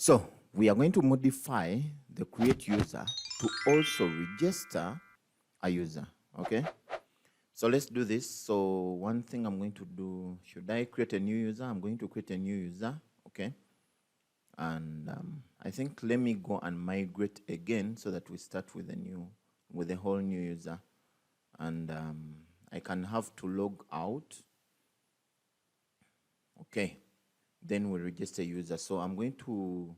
So we are going to modify the create user to also register a user, okay? So let's do this. So one thing I'm going to do, should I create a new user? I'm going to create a new user, okay? And I think let me go and migrate again so that we start with a whole new user. And I can have to log out. Okay, then we register user. So I'm going to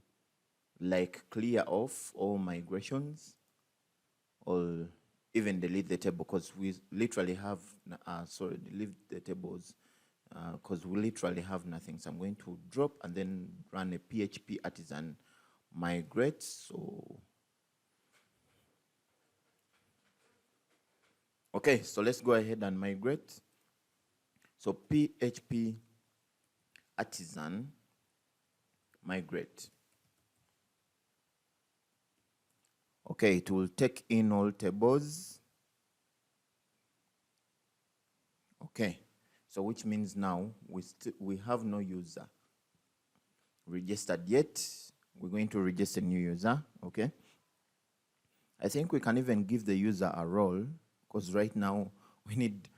like clear off all migrations or even delete the table because we literally have, delete the tables because we literally have nothing. So I'm going to drop and then run a PHP artisan migrate. So, okay, so let's go ahead and migrate. So PHP artisan migrate. Okay, it will take in all tables. Okay, so which means now we have no user registered yet. We're going to register a new user, okay? I think we can even give the user a role because right now we need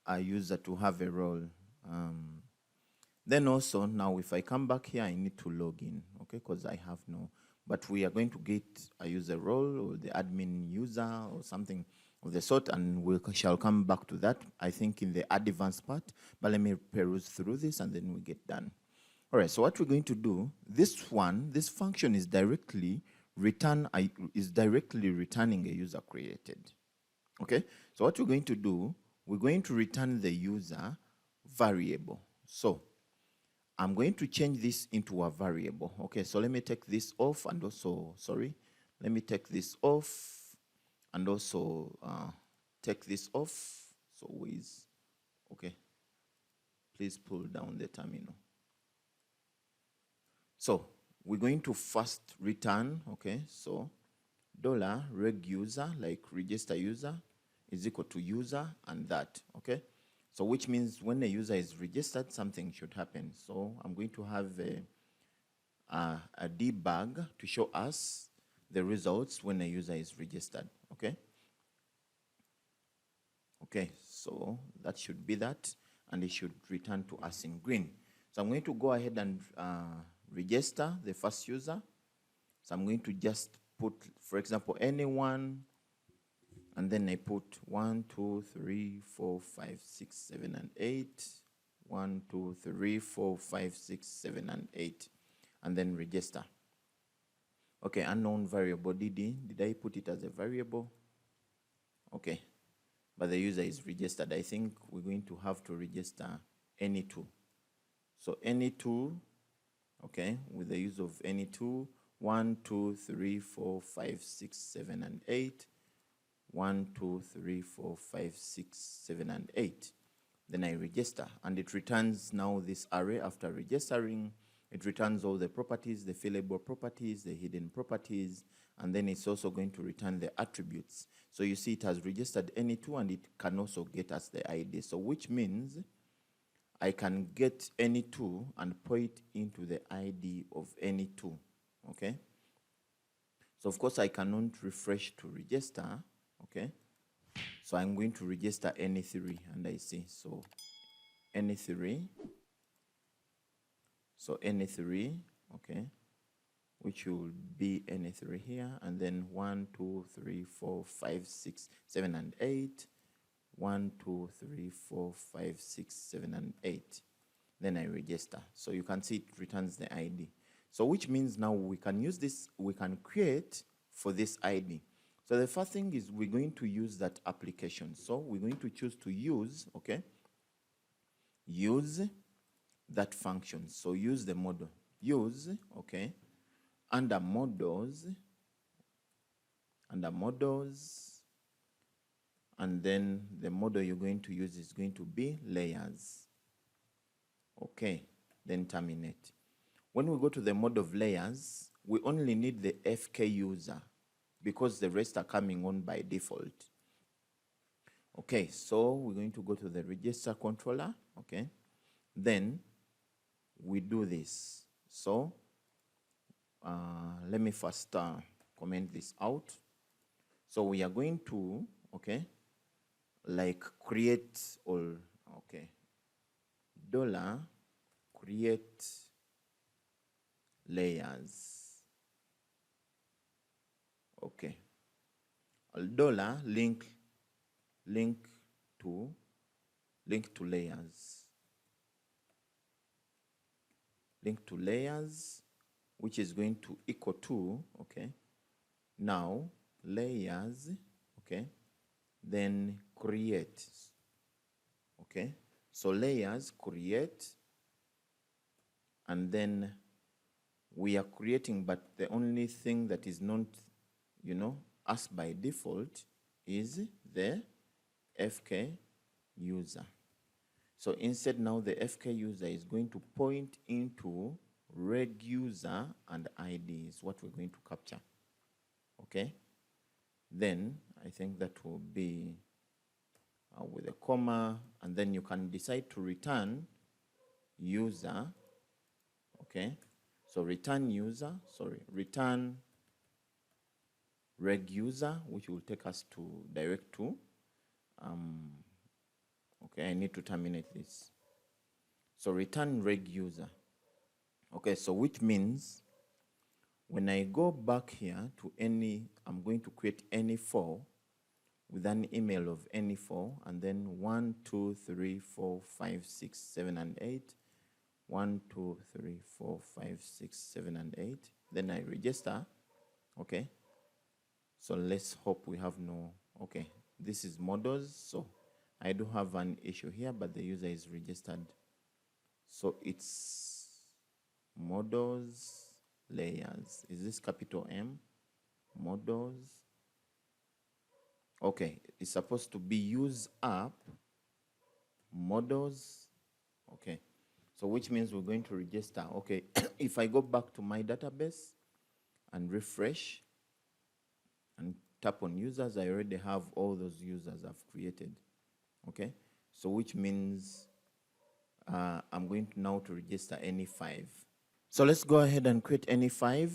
a user to have a role. Then also now if I come back here, I need to log in, okay? Because I have no, but we are going to get a user role or the admin user or something of the sort, and we shall come back to that, I think, in the advanced part. But let me peruse through this and then we get done. All right, so what we're going to do, this function is directly returning a user created. Okay, so what we're going to do, we're going to return the user variable. So I'm going to change this into a variable. Okay, so let me take this off and also, let me take this off and also take this off. So okay, please pull down the terminal. So we're going to first return, okay, so $reg user, like register user, is equal to user and that, okay? So which means when a user is registered, something should happen. So I'm going to have a debug to show us the results when a user is registered, okay? Okay, so that should be that, and it should return to us in green. So I'm going to go ahead and register the first user. So I'm going to just put, for example, anyone, and then I put 1, 2, 3, 4, 5, 6, 7, and 8. 1, 2, 3, 4, 5, 6, 7, and 8, and then register. Okay, unknown variable DD. Did I put it as a variable? Okay, but the user is registered. I think we're going to have to register any two. So any two, okay, with the use of any two, 1, 2, 3, 4, 5, 6, 7, and 8. 1, 2, 3, 4, 5, 6, 7, and 8. Then I register, and it returns now this array. After registering, it returns all the properties, the fillable properties, the hidden properties, and then it's also going to return the attributes. So you see it has registered any two, and it can also get us the ID. So which means I can get any two and point into the ID of any two, okay? So of course I cannot refresh to register, okay? So I'm going to register any three, and I see, so any three, okay, which will be any three here, and then 1, 2, 3, 4, 5, 6, 7, and 8. 1, 2, 3, 4, 5, 6, 7, and 8. Then I register. So you can see it returns the ID. So which means now we can use this, we can create for this ID. So the first thing is we're going to use that application. So we're going to choose to use, okay, use that function. So use the model. Use, okay, under models, and then the model you're going to use is going to be layers. Okay, then terminate. When we go to the mode of layers, we only need the FK user because the rest are coming on by default. Okay, so we're going to go to the register controller, okay? Then we do this. So let me first comment this out. So we are going to, okay, like create or, okay, dollar create layers. Okay, dollar link to layers. Link to layers, which is going to equal to, okay, now layers, okay, then create. Okay, so layers create, and then we are creating, but the only thing that is not, you know, as by default is the FK user. So instead now the FK user is going to point into reg user and ID is what we're going to capture. Okay, then I think that will be with a comma, and then you can decide to return user. Okay, so return user, return reg user, which will take us to direct to, okay, I need to terminate this. So return reg user. Okay, so which means when I go back here to any, I'm going to create any 4 with an email of any 4, and then 1, 2, 3, 4, 5, 6, 7, and 8. 1, 2, 3, 4, 5, 6, 7, and 8. Then I register. Okay. So let's hope we have no, okay, this is models. So I do have an issue here, but the user is registered. So it's models layers. Is this capital M? Models. Okay, it's supposed to be use app models. Okay, so which means we're going to register. Okay, if I go back to my database and refresh and tap on users, I already have all those users I've created. Okay, so which means I'm going to now to register any 5. So let's go ahead and create any 5.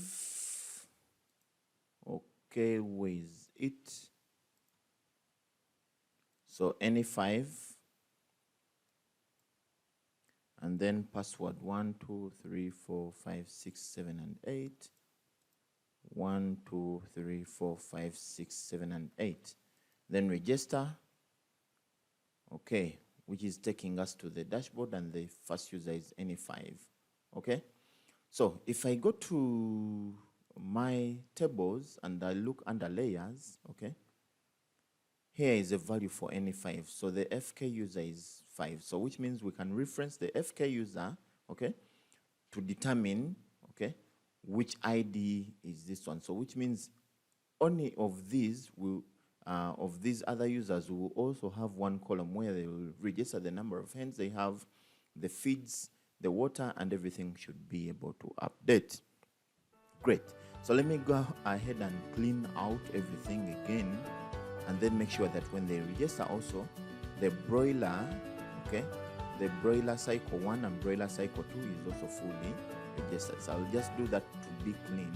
Okay, where is it? So any 5, and then password 1, 2, 3, 4, 5, 6, 7, and 8. 1, 2, 3, 4, 5, 6, 7, and 8. Then register. Okay, which is taking us to the dashboard, and the first user is any 5. Okay, so if I go to my tables and I look under layers, okay, here is a value for any 5. So the FK user is 5. So which means we can reference the FK user, okay, to determine, okay, which ID is this one. So which means only of these will, of these other users will also have one column where they will register the number of hens they have, the feeds, the water, and everything should be able to update. Great. So let me go ahead and clean out everything again, and then make sure that when they register also, the broiler, okay, the broiler cycle 1 and broiler cycle 2 is also fully registered. So I'll just do that to be clean.